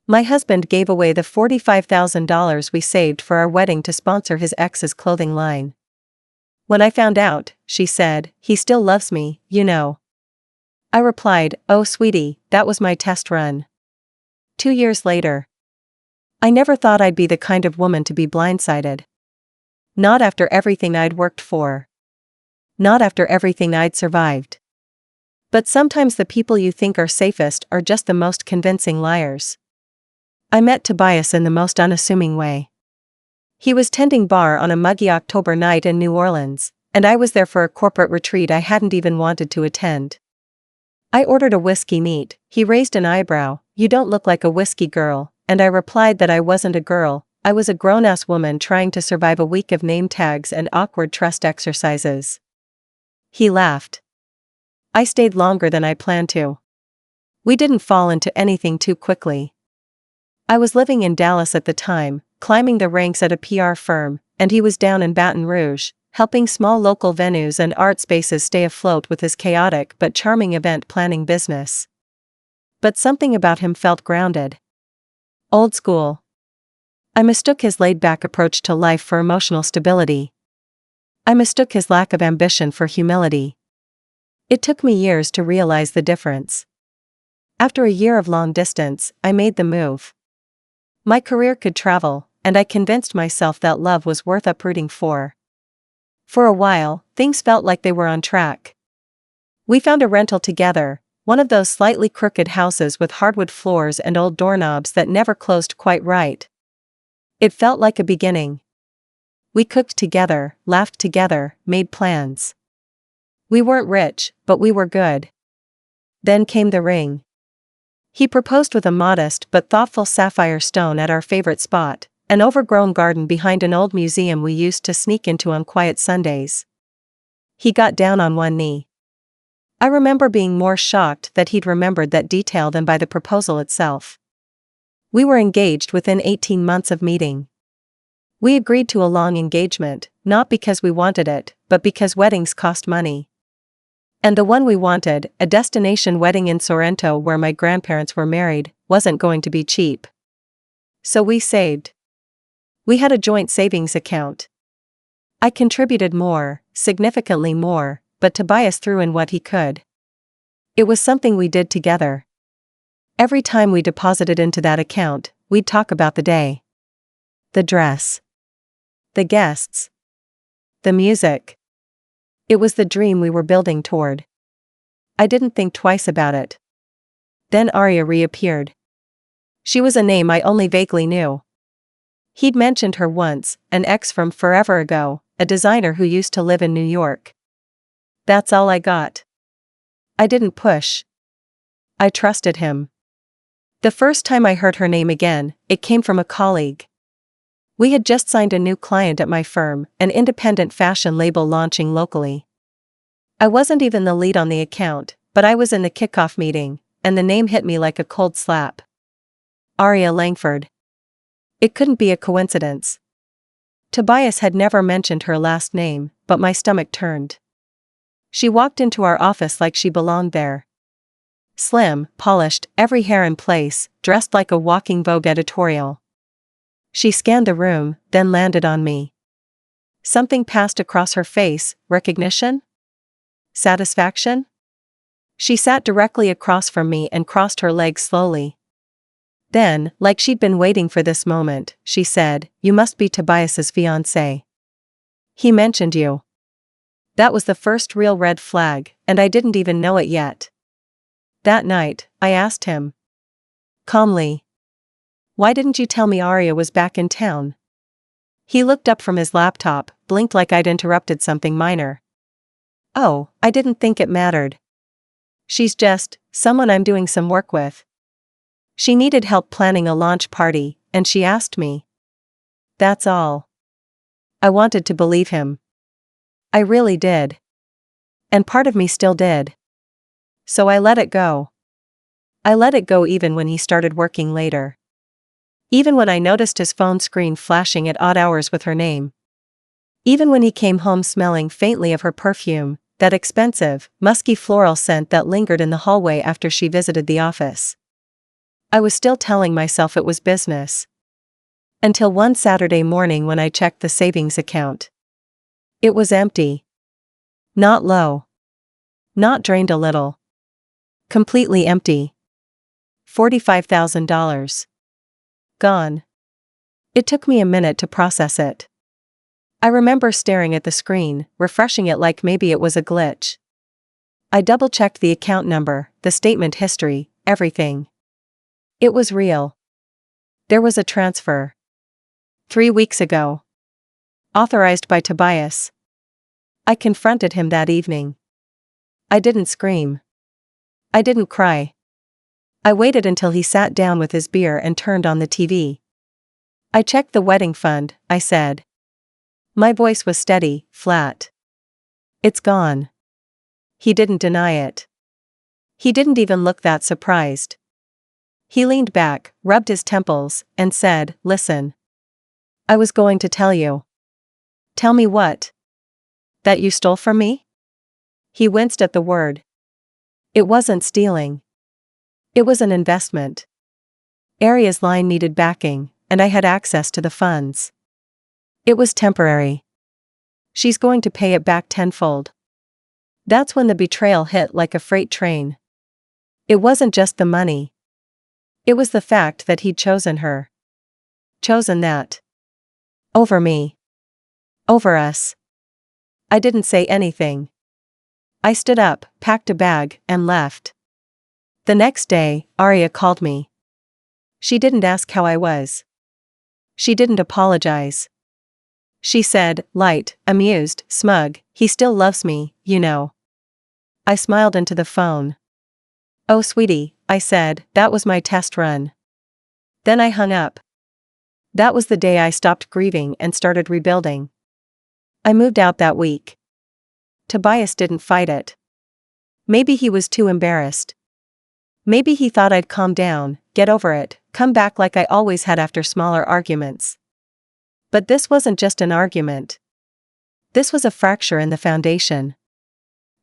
My husband gave away the $45,000 we saved for our wedding to sponsor his ex's clothing line. When I found out, she said, he still loves me, you know. I replied, oh sweetie, that was my test run. 2 years later. I never thought I'd be the kind of woman to be blindsided. Not after everything I'd worked for. Not after everything I'd survived. But sometimes the people you think are safest are just the most convincing liars. I met Tobias in the most unassuming way. He was tending bar on a muggy October night in New Orleans, and I was there for a corporate retreat I hadn't even wanted to attend. I ordered a whiskey neat. He raised an eyebrow, you don't look like a whiskey girl, and I replied that I wasn't a girl, I was a grown-ass woman trying to survive a week of name tags and awkward trust exercises. He laughed. I stayed longer than I planned to. We didn't fall into anything too quickly. I was living in Dallas at the time, climbing the ranks at a PR firm, and he was down in Baton Rouge, helping small local venues and art spaces stay afloat with his chaotic but charming event planning business. But something about him felt grounded. Old school. I mistook his laid-back approach to life for emotional stability. I mistook his lack of ambition for humility. It took me years to realize the difference. After a year of long distance, I made the move. My career could travel, and I convinced myself that love was worth uprooting for. For a while, things felt like they were on track. We found a rental together, one of those slightly crooked houses with hardwood floors and old doorknobs that never closed quite right. It felt like a beginning. We cooked together, laughed together, made plans. We weren't rich, but we were good. Then came the ring. He proposed with a modest but thoughtful sapphire stone at our favorite spot, an overgrown garden behind an old museum we used to sneak into on quiet Sundays. He got down on one knee. I remember being more shocked that he'd remembered that detail than by the proposal itself. We were engaged within 18 months of meeting. We agreed to a long engagement, not because we wanted it, but because weddings cost money. And the one we wanted, a destination wedding in Sorrento where my grandparents were married, wasn't going to be cheap. So we saved. We had a joint savings account. I contributed more, significantly more, but Tobias threw in what he could. It was something we did together. Every time we deposited into that account, we'd talk about the day. The dress. The guests. The music. It was the dream we were building toward. I didn't think twice about it. Then Arya reappeared. She was a name I only vaguely knew. He'd mentioned her once, an ex from forever ago, a designer who used to live in New York. That's all I got. I didn't push. I trusted him. The first time I heard her name again, it came from a colleague. We had just signed a new client at my firm, an independent fashion label launching locally. I wasn't even the lead on the account, but I was in the kickoff meeting, and the name hit me like a cold slap. Arya Langford. It couldn't be a coincidence. Tobias had never mentioned her last name, but my stomach turned. She walked into our office like she belonged there. Slim, polished, every hair in place, dressed like a walking Vogue editorial. She scanned the room, then landed on me. Something passed across her face, recognition? Satisfaction? She sat directly across from me and crossed her legs slowly. Then, like she'd been waiting for this moment, she said, "You must be Tobias's fiancé. He mentioned you." That was the first real red flag, and I didn't even know it yet. That night, I asked him. Calmly. "Why didn't you tell me Arya was back in town?" He looked up from his laptop, blinked like I'd interrupted something minor. "Oh, I didn't think it mattered. She's just someone I'm doing some work with. She needed help planning a launch party, and she asked me." That's all. I wanted to believe him. I really did. And part of me still did. So I let it go. I let it go even when he started working later. Even when I noticed his phone screen flashing at odd hours with her name. Even when he came home smelling faintly of her perfume, that expensive, musky floral scent that lingered in the hallway after she visited the office. I was still telling myself it was business. Until one Saturday morning when I checked the savings account. It was empty. Not low. Not drained a little. Completely empty. $45,000. Gone. It took me a minute to process it. I remember staring at the screen, refreshing it like maybe it was a glitch. I double-checked the account number, the statement history, everything. It was real. There was a transfer. 3 weeks ago. Authorized by Tobias. I confronted him that evening. I didn't scream. I didn't cry. I waited until he sat down with his beer and turned on the TV. I checked the wedding fund, I said. My voice was steady, flat. It's gone. He didn't deny it. He didn't even look that surprised. He leaned back, rubbed his temples, and said, "Listen. I was going to tell you." "Tell me what?" "That you stole from me?" He winced at the word. It wasn't stealing. It was an investment. Aria's line needed backing, and I had access to the funds. It was temporary. She's going to pay it back tenfold. That's when the betrayal hit like a freight train. It wasn't just the money. It was the fact that he'd chosen her. Chosen that. Over me. Over us. I didn't say anything. I stood up, packed a bag, and left. The next day, Aria called me. She didn't ask how I was. She didn't apologize. She said, light, amused, smug, "He still loves me, you know." I smiled into the phone. "Oh sweetie," I said, "that was my test run." Then I hung up. That was the day I stopped grieving and started rebuilding. I moved out that week. Tobias didn't fight it. Maybe he was too embarrassed. Maybe he thought I'd calm down, get over it, come back like I always had after smaller arguments. But this wasn't just an argument. This was a fracture in the foundation.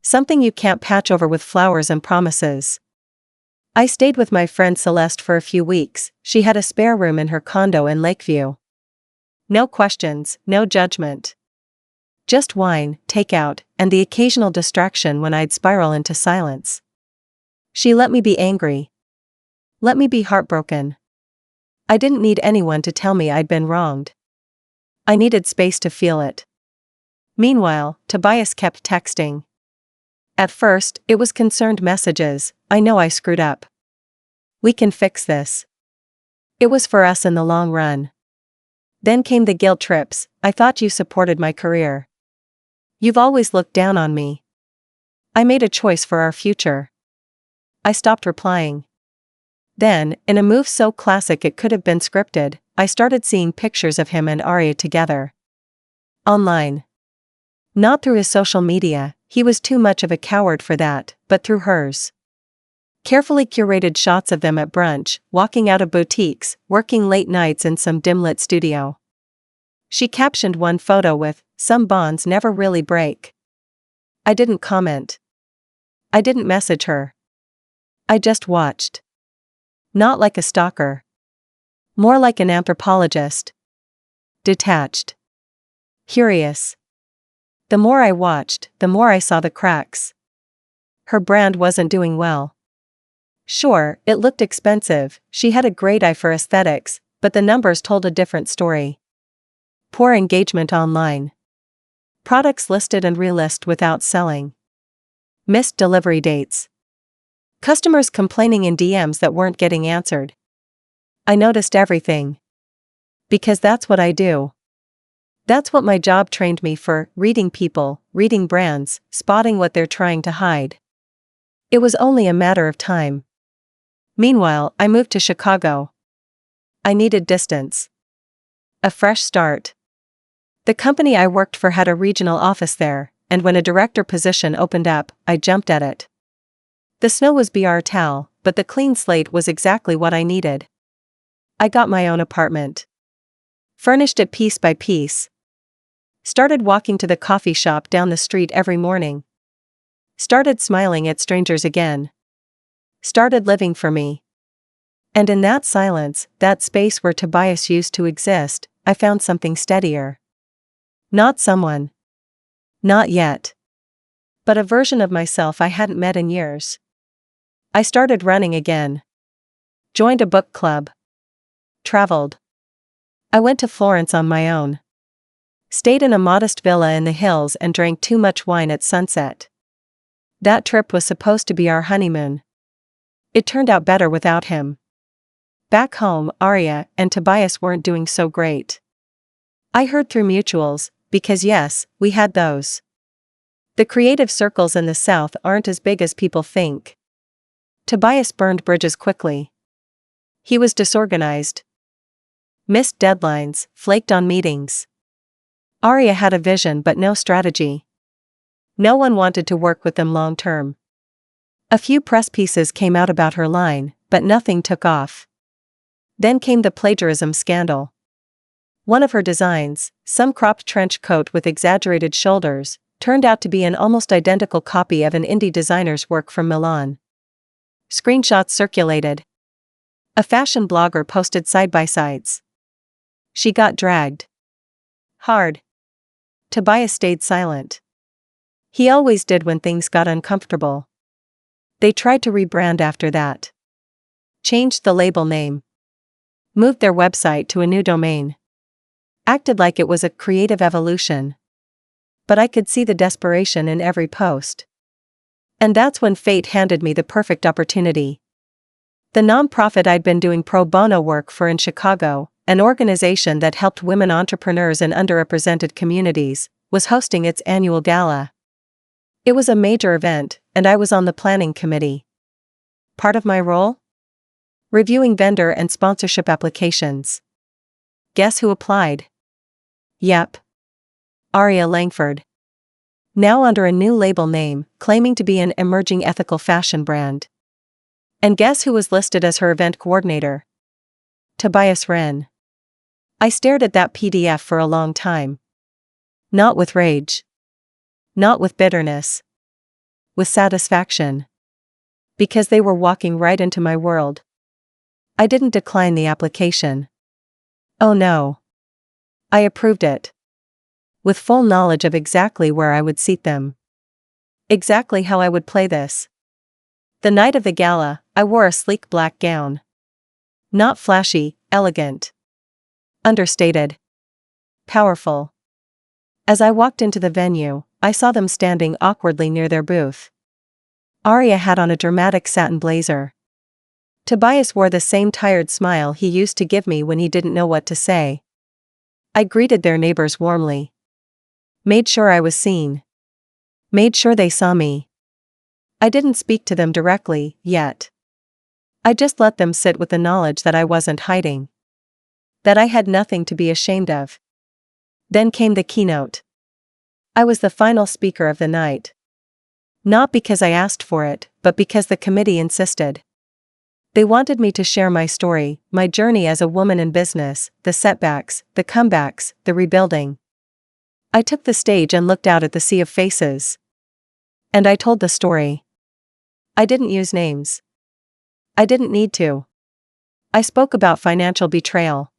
Something you can't patch over with flowers and promises. I stayed with my friend Celeste for a few weeks. She had a spare room in her condo in Lakeview. No questions, no judgment. Just wine, takeout, and the occasional distraction when I'd spiral into silence. She let me be angry. Let me be heartbroken. I didn't need anyone to tell me I'd been wronged. I needed space to feel it. Meanwhile, Tobias kept texting. At first, it was concerned messages. "I know I screwed up. We can fix this. It was for us in the long run." Then came the guilt trips. "I thought you supported my career. You've always looked down on me. I made a choice for our future." I stopped replying. Then, in a move so classic it could have been scripted, I started seeing pictures of him and Aria together. Online. Not through his social media, he was too much of a coward for that, but through hers. Carefully curated shots of them at brunch, walking out of boutiques, working late nights in some dim-lit studio. She captioned one photo with, "Some bonds never really break." I didn't comment. I didn't message her. I just watched. Not like a stalker. More like an anthropologist. Detached. Curious. The more I watched, the more I saw the cracks. Her brand wasn't doing well. Sure, it looked expensive, she had a great eye for aesthetics, but the numbers told a different story. Poor engagement online. Products listed and relisted without selling. Missed delivery dates. Customers complaining in DMs that weren't getting answered. I noticed everything. Because that's what I do. That's what my job trained me for, reading people, reading brands, spotting what they're trying to hide. It was only a matter of time. Meanwhile, I moved to Chicago. I needed distance. A fresh start. The company I worked for had a regional office there, and when a director position opened up, I jumped at it. The snow was brutal, but the clean slate was exactly what I needed. I got my own apartment. Furnished it piece by piece. Started walking to the coffee shop down the street every morning. Started smiling at strangers again. Started living for me. And in that silence, that space where Tobias used to exist, I found something steadier. Not someone. Not yet. But a version of myself I hadn't met in years. I started running again. Joined a book club. Traveled. I went to Florence on my own. Stayed in a modest villa in the hills and drank too much wine at sunset. That trip was supposed to be our honeymoon. It turned out better without him. Back home, Arya and Tobias weren't doing so great. I heard through mutuals, because yes, we had those. The creative circles in the South aren't as big as people think. Tobias burned bridges quickly. He was disorganized. Missed deadlines, flaked on meetings. Arya had a vision but no strategy. No one wanted to work with them long term. A few press pieces came out about her line, but nothing took off. Then came the plagiarism scandal. One of her designs, some cropped trench coat with exaggerated shoulders, turned out to be an almost identical copy of an indie designer's work from Milan. Screenshots circulated. A fashion blogger posted side-by-sides. She got dragged. Hard. Tobias stayed silent. He always did when things got uncomfortable. They tried to rebrand after that. Changed the label name. Moved their website to a new domain. Acted like it was a creative evolution. But I could see the desperation in every post. And that's when fate handed me the perfect opportunity. The nonprofit I'd been doing pro bono work for in Chicago, an organization that helped women entrepreneurs in underrepresented communities, was hosting its annual gala. It was a major event, and I was on the planning committee. Part of my role? Reviewing vendor and sponsorship applications. Guess who applied? Yep. Arya Langford. Now under a new label name, claiming to be an emerging ethical fashion brand. And guess who was listed as her event coordinator? Tobias Wren. I stared at that PDF for a long time. Not with rage. Not with bitterness. With satisfaction. Because they were walking right into my world. I didn't decline the application. Oh no. I approved it. With full knowledge of exactly where I would seat them. Exactly how I would play this. The night of the gala, I wore a sleek black gown. Not flashy, elegant. Understated. Powerful. As I walked into the venue, I saw them standing awkwardly near their booth. Arya had on a dramatic satin blazer. Tobias wore the same tired smile he used to give me when he didn't know what to say. I greeted their neighbors warmly. Made sure I was seen. Made sure they saw me. I didn't speak to them directly, yet. I just let them sit with the knowledge that I wasn't hiding. That I had nothing to be ashamed of. Then came the keynote. I was the final speaker of the night. Not because I asked for it, but because the committee insisted. They wanted me to share my story, my journey as a woman in business, the setbacks, the comebacks, the rebuilding. I took the stage and looked out at the sea of faces. And I told the story. I didn't use names. I didn't need to. I spoke about financial betrayal.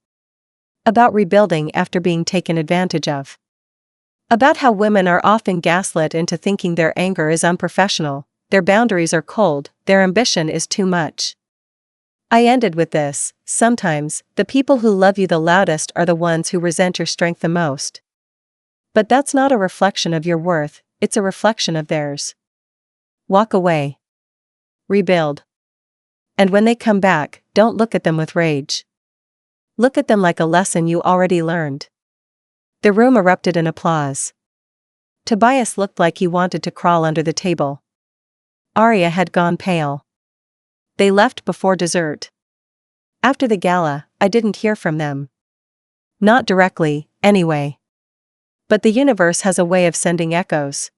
About rebuilding after being taken advantage of. About how women are often gaslit into thinking their anger is unprofessional, their boundaries are cold, their ambition is too much. I ended with this: sometimes, the people who love you the loudest are the ones who resent your strength the most. But that's not a reflection of your worth, it's a reflection of theirs. Walk away. Rebuild. And when they come back, don't look at them with rage. Look at them like a lesson you already learned. The room erupted in applause. Tobias looked like he wanted to crawl under the table. Arya had gone pale. They left before dessert. After the gala, I didn't hear from them. Not directly, anyway. But the universe has a way of sending echoes.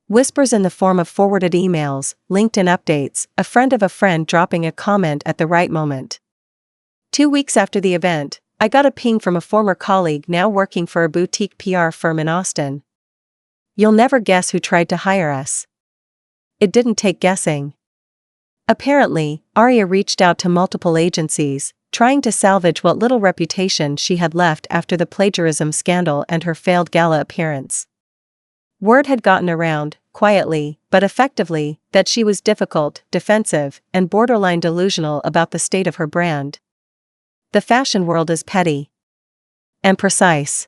Whispers in the form of forwarded emails, LinkedIn updates, a friend of a friend dropping a comment at the right moment. 2 weeks after the event, I got a ping from a former colleague now working for a boutique PR firm in Austin. You'll never guess who tried to hire us. It didn't take guessing. Apparently, Arya reached out to multiple agencies, trying to salvage what little reputation she had left after the plagiarism scandal and her failed gala appearance. Word had gotten around, quietly, but effectively, that she was difficult, defensive, and borderline delusional about the state of her brand. The fashion world is petty and precise.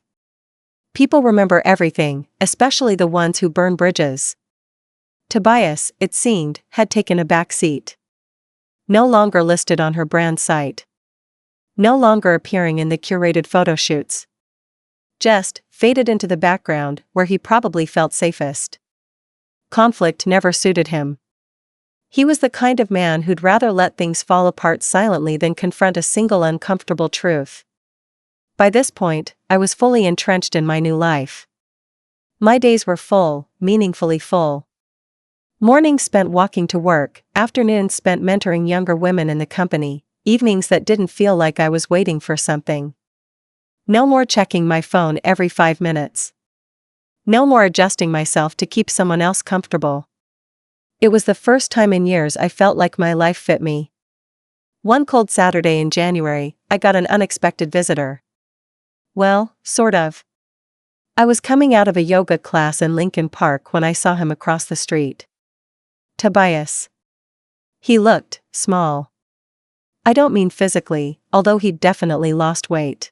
People remember everything, especially the ones who burn bridges. Tobias, it seemed, had taken a back seat. No longer listed on her brand site. No longer appearing in the curated photo shoots. Just faded into the background where he probably felt safest. Conflict never suited him. He was the kind of man who'd rather let things fall apart silently than confront a single uncomfortable truth. By this point, I was fully entrenched in my new life. My days were full, meaningfully full. Mornings spent walking to work, afternoons spent mentoring younger women in the company, evenings that didn't feel like I was waiting for something. No more checking my phone every 5 minutes. No more adjusting myself to keep someone else comfortable. It was the first time in years I felt like my life fit me. One cold Saturday in January, I got an unexpected visitor. Well, sort of. I was coming out of a yoga class in Lincoln Park when I saw him across the street. Tobias. He looked small. I don't mean physically, although he'd definitely lost weight.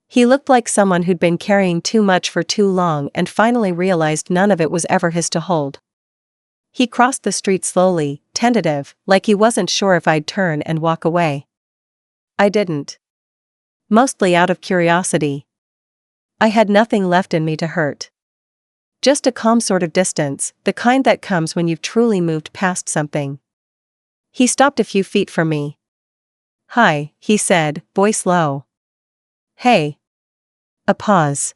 He looked like someone who'd been carrying too much for too long and finally realized none of it was ever his to hold. He crossed the street slowly, tentative, like he wasn't sure if I'd turn and walk away. I didn't. Mostly out of curiosity. I had nothing left in me to hurt. Just a calm sort of distance, the kind that comes when you've truly moved past something. He stopped a few feet from me. "Hi," he said, voice low. "Hey." A pause.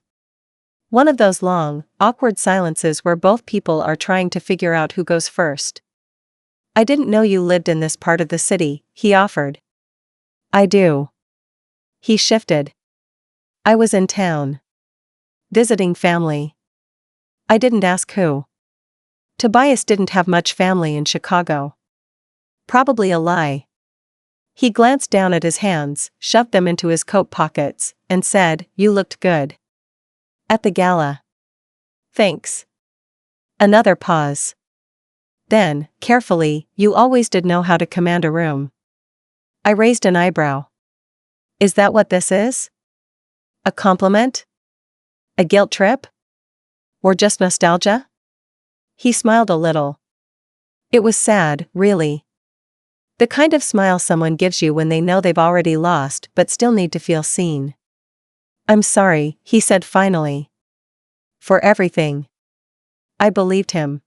One of those long, awkward silences where both people are trying to figure out who goes first. "I didn't know you lived in this part of the city," he offered. "I do." He shifted. "I was in town. Visiting family." I didn't ask who. Tobias didn't have much family in Chicago. Probably a lie. He glanced down at his hands, shoved them into his coat pockets, and said, "You looked good. At the gala." "Thanks." Another pause. Then, carefully, "You always did know how to command a room." I raised an eyebrow. "Is that what this is? A compliment? A guilt trip? Or just nostalgia?" He smiled a little. It was sad, really. The kind of smile someone gives you when they know they've already lost but still need to feel seen. "I'm sorry," he said finally. "For everything." I believed him.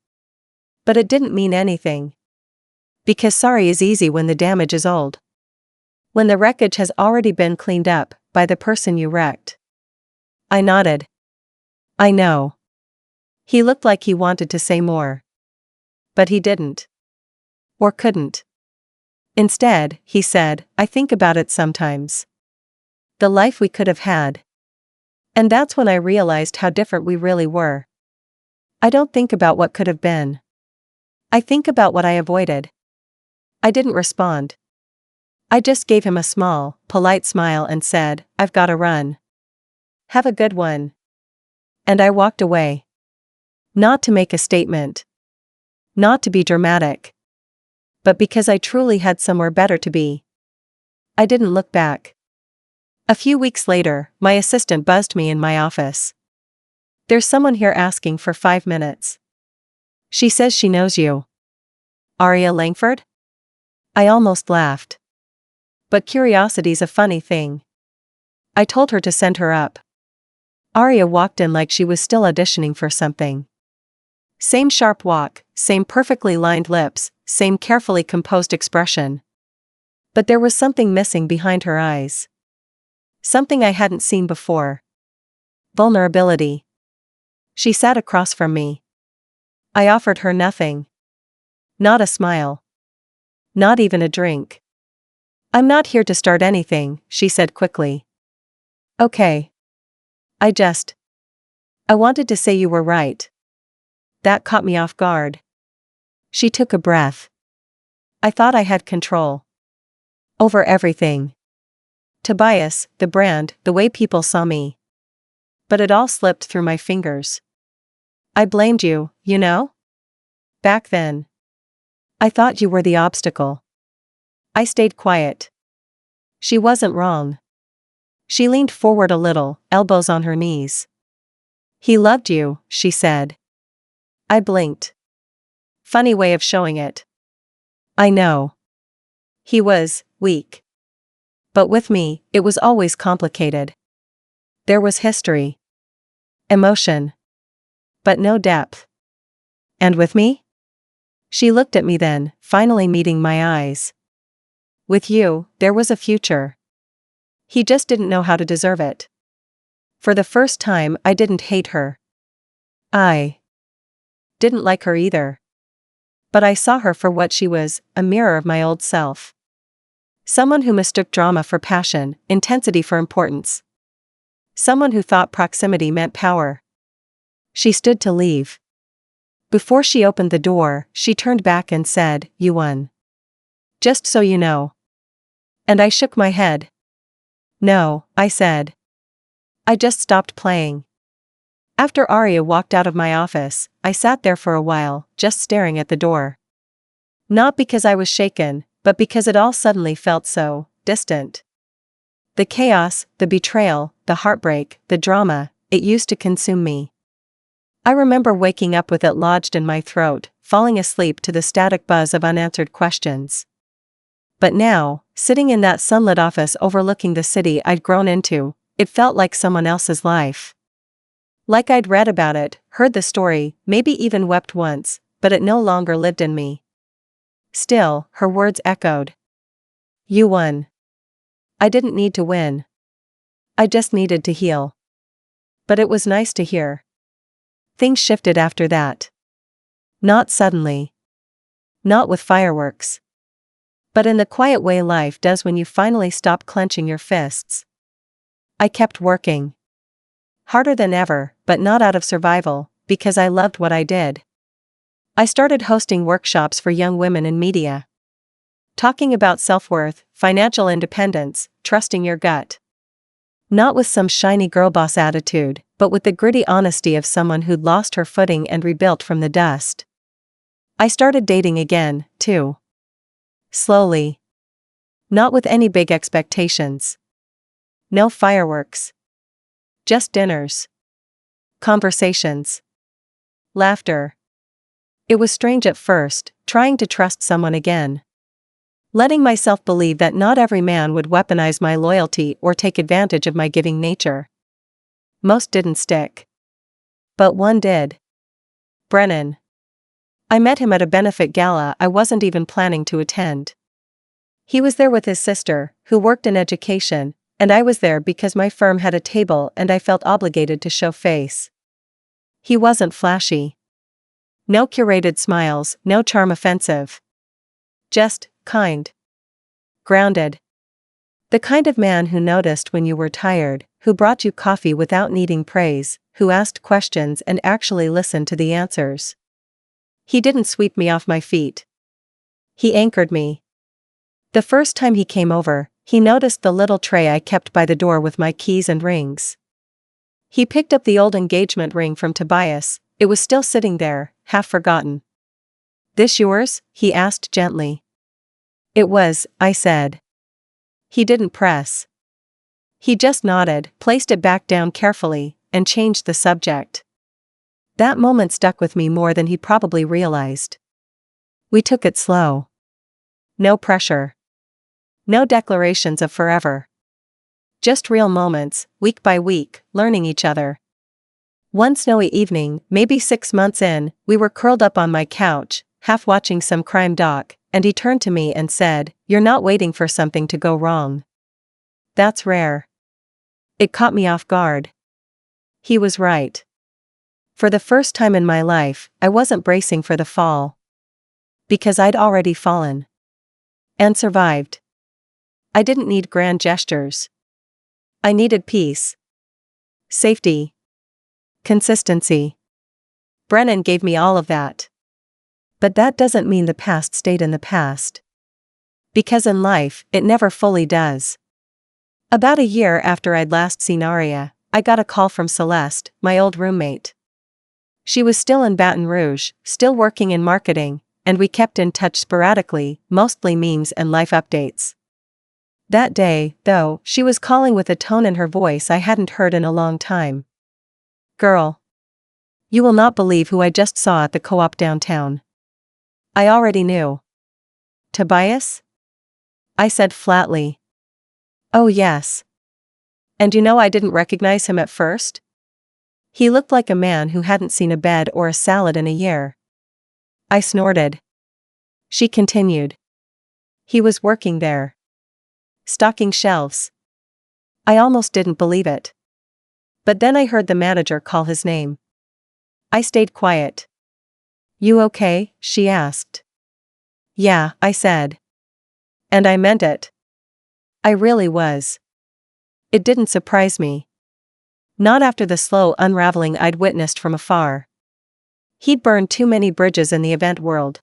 But it didn't mean anything. Because sorry is easy when the damage is old. When the wreckage has already been cleaned up by the person you wrecked. I nodded. "I know." He looked like he wanted to say more. But he didn't. Or couldn't. Instead, he said, "I think about it sometimes. The life we could have had." And that's when I realized how different we really were. I don't think about what could have been. I think about what I avoided. I didn't respond. I just gave him a small, polite smile and said, "I've gotta run. Have a good one." And I walked away. Not to make a statement. Not to be dramatic. But because I truly had somewhere better to be. I didn't look back. A few weeks later, my assistant buzzed me in my office. "There's someone here asking for 5 minutes. She says she knows you." "Arya Langford?" I almost laughed. But curiosity's a funny thing. I told her to send her up. Arya walked in like she was still auditioning for something. Same sharp walk, same perfectly lined lips, same carefully composed expression. But there was something missing behind her eyes. Something I hadn't seen before. Vulnerability. She sat across from me. I offered her nothing. Not a smile. Not even a drink. "I'm not here to start anything," she said quickly. "Okay. I wanted to say you were right." That caught me off guard. She took a breath. I thought I had control over everything. Tobias, the brand, the way people saw me. But it all slipped through my fingers. I blamed you, you know? Back then. I thought you were the obstacle. I stayed quiet. She wasn't wrong. She leaned forward a little, elbows on her knees. He loved you, she said. I blinked. Funny way of showing it. I know. He was weak. But with me, it was always complicated. There was history. Emotion. But no depth. And with me? She looked at me then, finally meeting my eyes. With you, there was a future. He just didn't know how to deserve it. For the first time, I didn't hate her. I didn't like her either. But I saw her for what she was, a mirror of my old self. Someone who mistook drama for passion, intensity for importance. Someone who thought proximity meant power. She stood to leave. Before she opened the door, she turned back and said, "You won. Just so you know." And I shook my head. "No," I said. "I just stopped playing." After Arya walked out of my office, I sat there for a while, just staring at the door. Not because I was shaken, but because it all suddenly felt so distant. The chaos, the betrayal, the heartbreak, the drama, it used to consume me. I remember waking up with it lodged in my throat, falling asleep to the static buzz of unanswered questions. But now, sitting in that sunlit office overlooking the city I'd grown into, it felt like someone else's life. Like I'd read about it, heard the story, maybe even wept once, but it no longer lived in me. Still, her words echoed. You won. I didn't need to win. I just needed to heal. But it was nice to hear. Things shifted after that. Not suddenly. Not with fireworks. But in the quiet way life does when you finally stop clenching your fists. I kept working. Harder than ever, but not out of survival, because I loved what I did. I started hosting workshops for young women in media. Talking about self-worth, financial independence, trusting your gut. Not with some shiny girl boss attitude, but with the gritty honesty of someone who'd lost her footing and rebuilt from the dust. I started dating again, too. Slowly. Not with any big expectations. No fireworks. Just dinners. Conversations. Laughter. It was strange at first, trying to trust someone again. Letting myself believe that not every man would weaponize my loyalty or take advantage of my giving nature. Most didn't stick. But one did. Brennan. I met him at a benefit gala I wasn't even planning to attend. He was there with his sister, who worked in education, and I was there because my firm had a table and I felt obligated to show face. He wasn't flashy. No curated smiles, no charm offensive. Just kind. Grounded. The kind of man who noticed when you were tired, who brought you coffee without needing praise, who asked questions and actually listened to the answers. He didn't sweep me off my feet. He anchored me. The first time he came over, he noticed the little tray I kept by the door with my keys and rings. He picked up the old engagement ring from Tobias. It was still sitting there, half forgotten. "This yours?" he asked gently. "It was," I said. He didn't press. He just nodded, placed it back down carefully, and changed the subject. That moment stuck with me more than he probably realized. We took it slow. No pressure. No declarations of forever. Just real moments, week by week, learning each other. One snowy evening, maybe 6 months in, we were curled up on my couch, half watching some crime doc, and he turned to me and said, "You're not waiting for something to go wrong." That's rare. It caught me off guard. He was right. For the first time in my life, I wasn't bracing for the fall. Because I'd already fallen. And survived. I didn't need grand gestures. I needed peace. Safety. Consistency. Brennan gave me all of that. But that doesn't mean the past stayed in the past. Because in life, it never fully does. About a year after I'd last seen Aria, I got a call from Celeste, my old roommate. She was still in Baton Rouge, still working in marketing, and we kept in touch sporadically, mostly memes and life updates. That day, though, she was calling with a tone in her voice I hadn't heard in a long time. "Girl. You will not believe who I just saw at the co-op downtown." I already knew. "Tobias?" I said flatly. "Oh yes. And you know I didn't recognize him at first?" He looked like a man who hadn't seen a bed or a salad in a year. I snorted. She continued. "He was working there. Stocking shelves." I almost didn't believe it. But then I heard the manager call his name. I stayed quiet. "You okay?" she asked. "Yeah," I said. And I meant it. I really was. It didn't surprise me. Not after the slow unraveling I'd witnessed from afar. He'd burned too many bridges in the event world.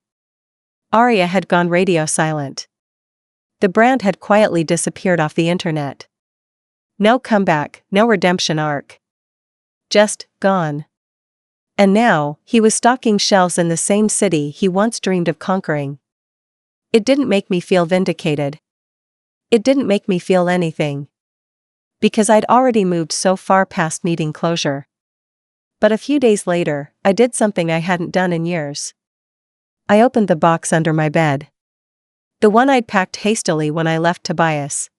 Aria had gone radio silent. The brand had quietly disappeared off the internet. No comeback, no redemption arc. Just gone. And now, he was stocking shelves in the same city he once dreamed of conquering. It didn't make me feel vindicated. It didn't make me feel anything. Because I'd already moved so far past needing closure. But a few days later, I did something I hadn't done in years. I opened the box under my bed. The one I'd packed hastily when I left Tobias.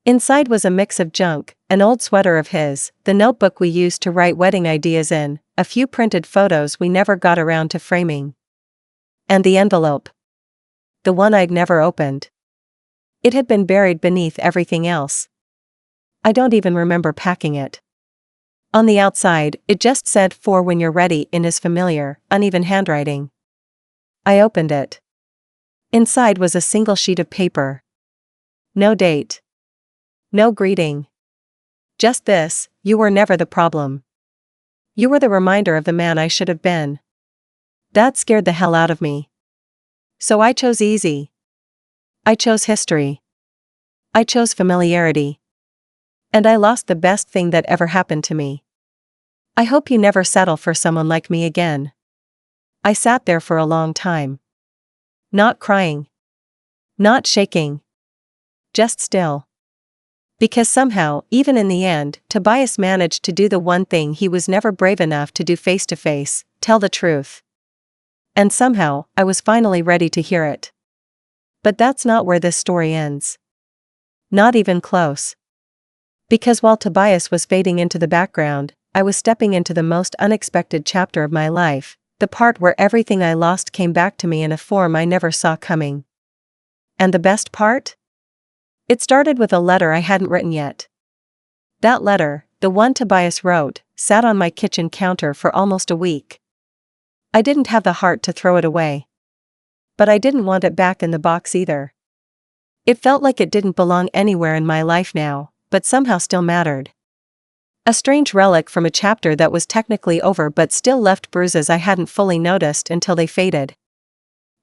Inside was a mix of junk, an old sweater of his, the notebook we used to write wedding ideas in, a few printed photos we never got around to framing. And the envelope. The one I'd never opened. It had been buried beneath everything else. I don't even remember packing it. On the outside, it just said "for when you're ready" in his familiar, uneven handwriting. I opened it. Inside was a single sheet of paper. No date. No greeting. Just this: "You were never the problem. You were the reminder of the man I should have been." That scared the hell out of me. So I chose easy. I chose history. I chose familiarity. And I lost the best thing that ever happened to me. I hope you never settle for someone like me again. I sat there for a long time. Not crying. Not shaking. Just still. Because somehow, even in the end, Tobias managed to do the one thing he was never brave enough to do face to face, tell the truth. And somehow, I was finally ready to hear it. But that's not where this story ends. Not even close. Because while Tobias was fading into the background, I was stepping into the most unexpected chapter of my life, the part where everything I lost came back to me in a form I never saw coming. And the best part? It started with a letter I hadn't written yet. That letter, the one Tobias wrote, sat on my kitchen counter for almost a week. I didn't have the heart to throw it away. But I didn't want it back in the box either. It felt like it didn't belong anywhere in my life now, but somehow still mattered. A strange relic from a chapter that was technically over but still left bruises I hadn't fully noticed until they faded.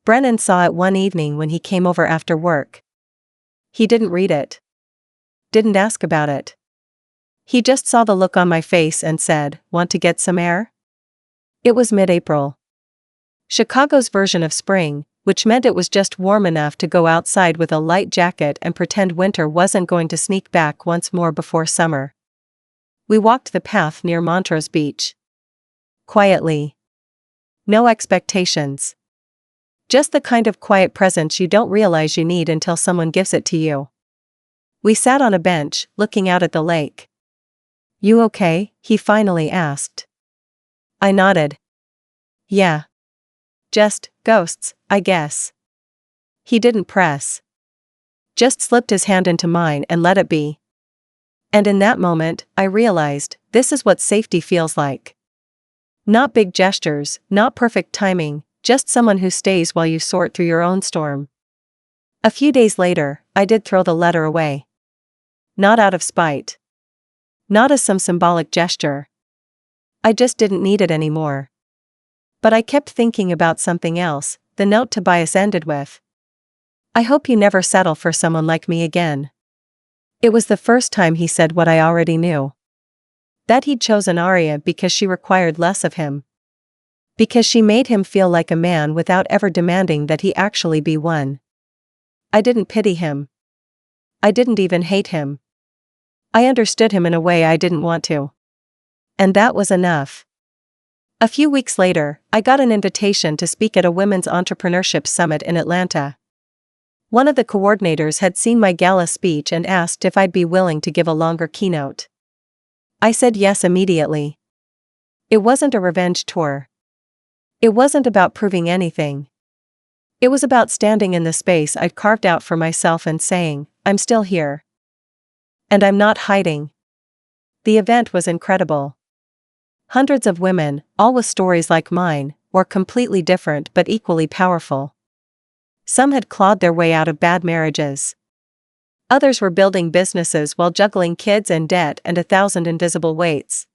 Brennan saw it one evening when he came over after work. He didn't read it. Didn't ask about it. He just saw the look on my face and said, "Want to get some air?" It was mid-April. Chicago's version of spring, which meant it was just warm enough to go outside with a light jacket and pretend winter wasn't going to sneak back once more before summer. We walked the path near Montrose Beach. Quietly. No expectations. Just the kind of quiet presence you don't realize you need until someone gives it to you. We sat on a bench, looking out at the lake. "You okay?" he finally asked. I nodded. "Yeah. Just ghosts, I guess." He didn't press. Just slipped his hand into mine and let it be. And in that moment, I realized, this is what safety feels like. Not big gestures, not perfect timing, just someone who stays while you sort through your own storm. A few days later, I did throw the letter away. Not out of spite. Not as some symbolic gesture. I just didn't need it anymore. But I kept thinking about something else, the note Tobias ended with. I hope you never settle for someone like me again. It was the first time he said what I already knew. That he'd chosen Arya because she required less of him. Because she made him feel like a man without ever demanding that he actually be one. I didn't pity him. I didn't even hate him. I understood him in a way I didn't want to. And that was enough. A few weeks later, I got an invitation to speak at a women's entrepreneurship summit in Atlanta. One of the coordinators had seen my gala speech and asked if I'd be willing to give a longer keynote. I said yes immediately. It wasn't a revenge tour. It wasn't about proving anything. It was about standing in the space I'd carved out for myself and saying, I'm still here. And I'm not hiding. The event was incredible. Hundreds of women, all with stories like mine, were completely different but equally powerful. Some had clawed their way out of bad marriages. Others were building businesses while juggling kids and debt and 1,000 invisible weights.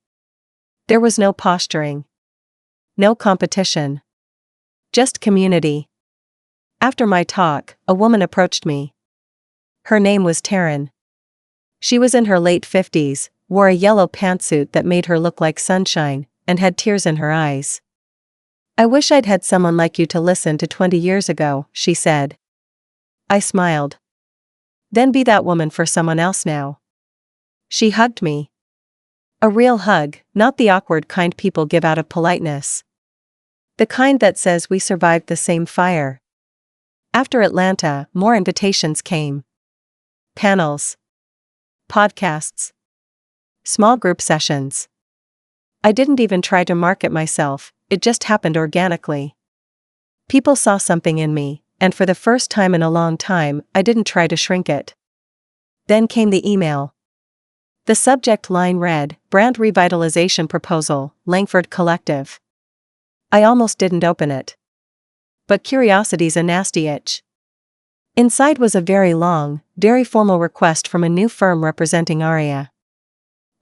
There was no posturing. No competition. Just community. After my talk, a woman approached me. Her name was Taryn. She was in her late 50s, wore a yellow pantsuit that made her look like sunshine, and had tears in her eyes. I wish I'd had someone like you to listen to 20 years ago, she said. I smiled. Then be that woman for someone else now. She hugged me. A real hug, not the awkward kind people give out of politeness. The kind that says we survived the same fire. After Atlanta, more invitations came. Panels. Podcasts. Small group sessions. I didn't even try to market myself, it just happened organically. People saw something in me, and for the first time in a long time, I didn't try to shrink it. Then came the email. The subject line read, Brand Revitalization Proposal, Langford Collective. I almost didn't open it. But curiosity's a nasty itch. Inside was a very long, very formal request from a new firm representing Arya.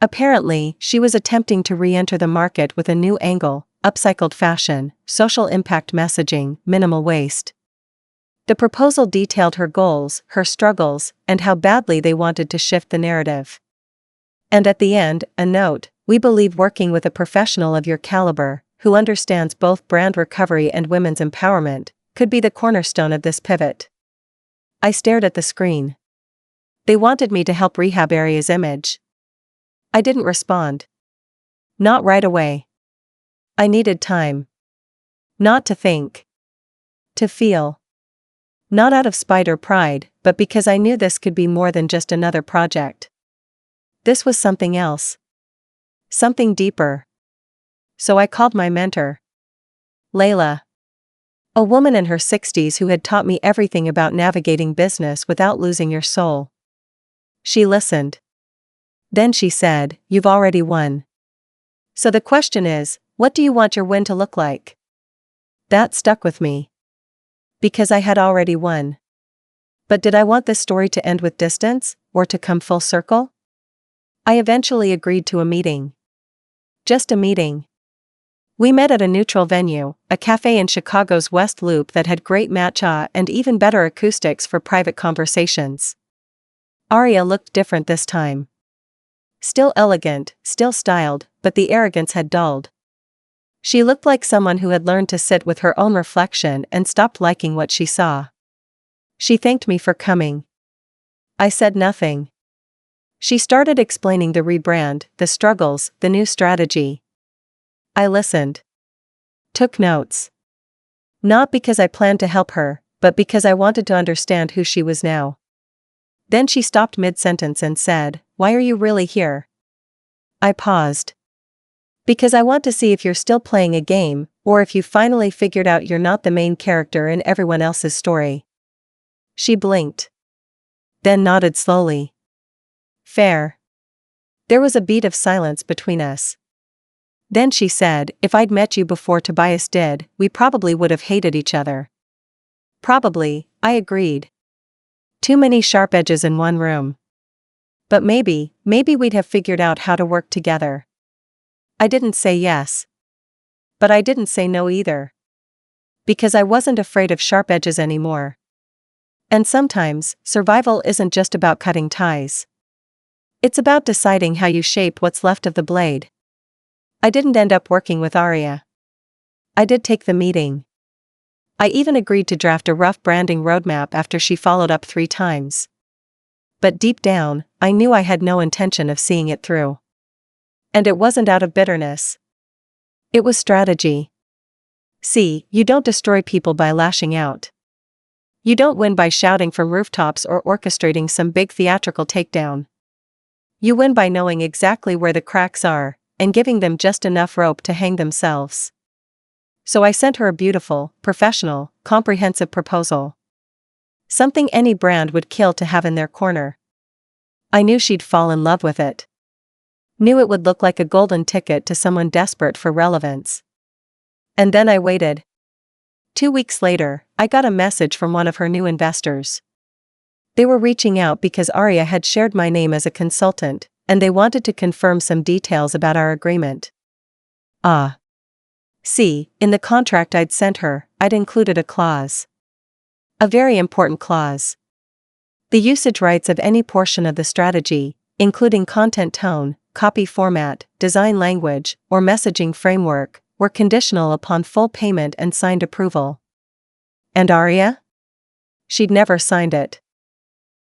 Apparently, she was attempting to re-enter the market with a new angle, upcycled fashion, social impact messaging, minimal waste. The proposal detailed her goals, her struggles, and how badly they wanted to shift the narrative. And at the end, a note, we believe working with a professional of your caliber, who understands both brand recovery and women's empowerment, could be the cornerstone of this pivot. I stared at the screen. They wanted me to help rehab Arya's image. I didn't respond. Not right away. I needed time. Not to think. To feel. Not out of spite or pride, but because I knew this could be more than just another project. This was something else. Something deeper. So I called my mentor. Layla. A woman in her 60s who had taught me everything about navigating business without losing your soul. She listened. Then she said, you've already won. So the question is, what do you want your win to look like? That stuck with me. Because I had already won. But did I want this story to end with distance, or to come full circle? I eventually agreed to a meeting. Just a meeting. We met at a neutral venue, a cafe in Chicago's West Loop that had great matcha and even better acoustics for private conversations. Arya looked different this time. Still elegant, still styled, but the arrogance had dulled. She looked like someone who had learned to sit with her own reflection and stopped liking what she saw. She thanked me for coming. I said nothing. She started explaining the rebrand, the struggles, the new strategy. I listened. Took notes. Not because I planned to help her, but because I wanted to understand who she was now. Then she stopped mid-sentence and said, why are you really here? I paused. Because I want to see if you're still playing a game, or if you finally figured out you're not the main character in everyone else's story. She blinked. Then nodded slowly. Fair. There was a beat of silence between us. Then she said, if I'd met you before Tobias did, we probably would have hated each other. Probably, I agreed. Too many sharp edges in one room. But maybe we'd have figured out how to work together. I didn't say yes. But I didn't say no either. Because I wasn't afraid of sharp edges anymore. And sometimes, survival isn't just about cutting ties. It's about deciding how you shape what's left of the blade. I didn't end up working with Aria. I did take the meeting. I even agreed to draft a rough branding roadmap after she followed up 3 times. But deep down, I knew I had no intention of seeing it through. And it wasn't out of bitterness. It was strategy. See, you don't destroy people by lashing out. You don't win by shouting from rooftops or orchestrating some big theatrical takedown. You win by knowing exactly where the cracks are, and giving them just enough rope to hang themselves. So I sent her a beautiful, professional, comprehensive proposal. Something any brand would kill to have in their corner. I knew she'd fall in love with it. Knew it would look like a golden ticket to someone desperate for relevance. And then I waited. 2 weeks later, I got a message from one of her new investors. They were reaching out because Aria had shared my name as a consultant, and they wanted to confirm some details about our agreement. See, in the contract I'd sent her, I'd included a clause. A very important clause. The usage rights of any portion of the strategy, including content tone, copy format, design language, or messaging framework, were conditional upon full payment and signed approval. And Aria? She'd never signed it.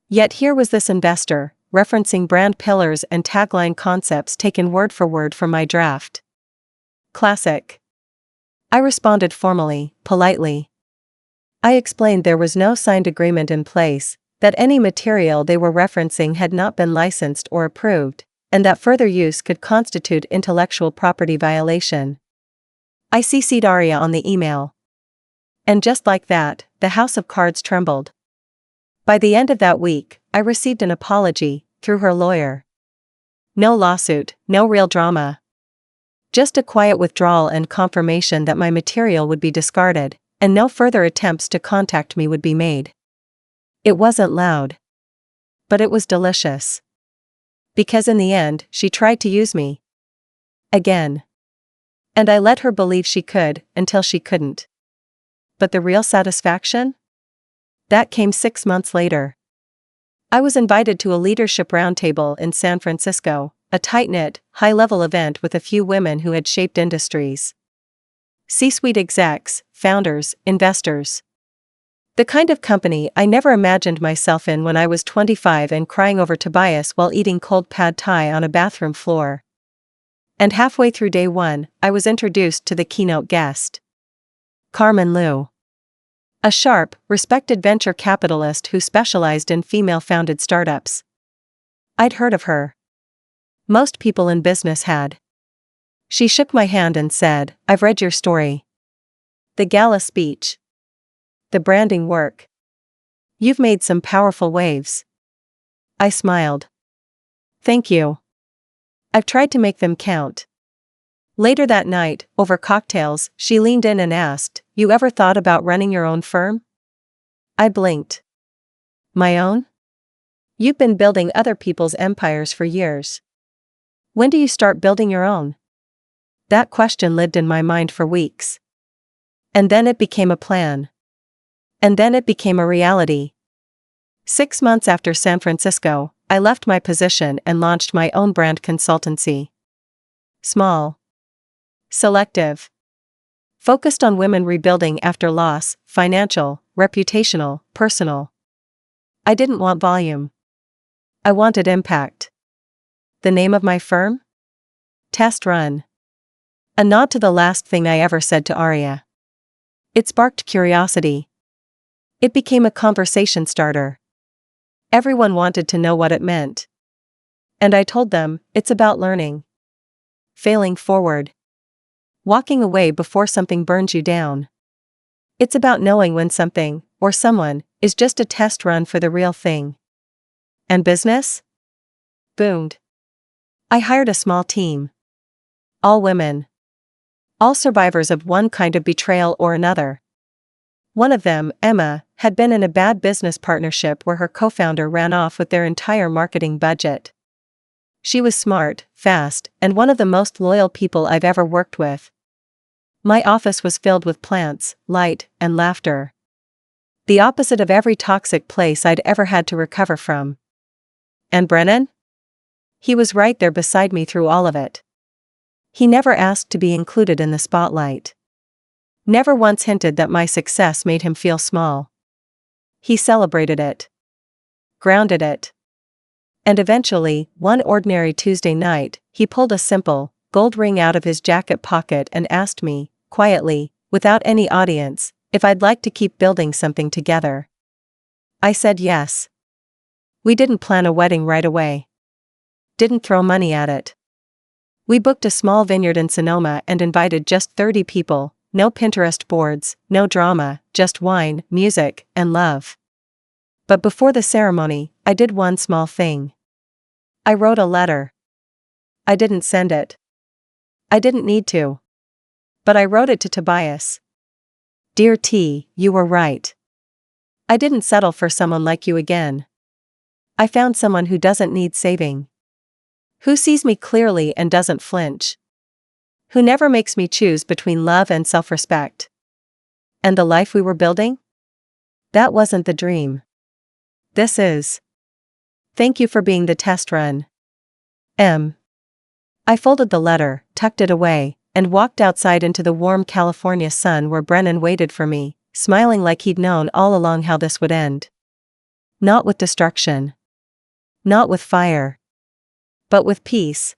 Yet here was this investor, referencing brand pillars and tagline concepts taken word for word from my draft. Classic. I responded formally, politely. I explained there was no signed agreement in place, that any material they were referencing had not been licensed or approved, and that further use could constitute intellectual property violation. I CC'd Aria on the email. And just like that, the house of cards trembled. By the end of that week, I received an apology, through her lawyer. No lawsuit, no real drama. Just a quiet withdrawal and confirmation that my material would be discarded, and no further attempts to contact me would be made. It wasn't loud. But it was delicious. Because in the end, she tried to use me. Again. And I let her believe she could, until she couldn't. But the real satisfaction? That came 6 months later. I was invited to a leadership roundtable in San Francisco, a tight-knit, high-level event with a few women who had shaped industries. C-suite execs, founders, investors. The kind of company I never imagined myself in when I was 25 and crying over Tobias while eating cold pad thai on a bathroom floor. And halfway through day 1, I was introduced to the keynote guest. Carmen Liu. A sharp, respected venture capitalist who specialized in female-founded startups. I'd heard of her. Most people in business had. She shook my hand and said, "I've read your story. The gala speech. The branding work. You've made some powerful waves." I smiled. "Thank you. I've tried to make them count." Later that night, over cocktails, she leaned in and asked, "You ever thought about running your own firm?" I blinked. "My own? You've been building other people's empires for years. When do you start building your own?" That question lived in my mind for weeks. And then it became a plan. And then it became a reality. 6 months after San Francisco, I left my position and launched my own brand consultancy. Small. Selective. Focused on women rebuilding after loss, financial, reputational, personal. I didn't want volume. I wanted impact. The name of my firm? Test Run. A nod to the last thing I ever said to Aria. It sparked curiosity. It became a conversation starter. Everyone wanted to know what it meant. And I told them, it's about learning. Failing forward. Walking away before something burns you down. It's about knowing when something, or someone, is just a test run for the real thing. And business? Boomed. I hired a small team. All women. All survivors of one kind of betrayal or another. One of them, Emma, had been in a bad business partnership where her co-founder ran off with their entire marketing budget. She was smart, fast, and one of the most loyal people I've ever worked with. My office was filled with plants, light, and laughter. The opposite of every toxic place I'd ever had to recover from. And Brennan? He was right there beside me through all of it. He never asked to be included in the spotlight. Never once hinted that my success made him feel small. He celebrated it. Grounded it. And eventually, one ordinary Tuesday night, he pulled a simple, gold ring out of his jacket pocket and asked me, quietly, without any audience, if I'd like to keep building something together. I said yes. We didn't plan a wedding right away. Didn't throw money at it. We booked a small vineyard in Sonoma and invited just 30 people, no Pinterest boards, no drama, just wine, music, and love. But before the ceremony, I did one small thing. I wrote a letter. I didn't send it. I didn't need to. But I wrote it to Tobias. Dear T, you were right. I didn't settle for someone like you again. I found someone who doesn't need saving. Who sees me clearly and doesn't flinch. Who never makes me choose between love and self-respect. And the life we were building? That wasn't the dream. This is. Thank you for being the test run. M. I folded the letter, tucked it away, and walked outside into the warm California sun where Brennan waited for me, smiling like he'd known all along how this would end. Not with destruction. Not with fire. But with peace.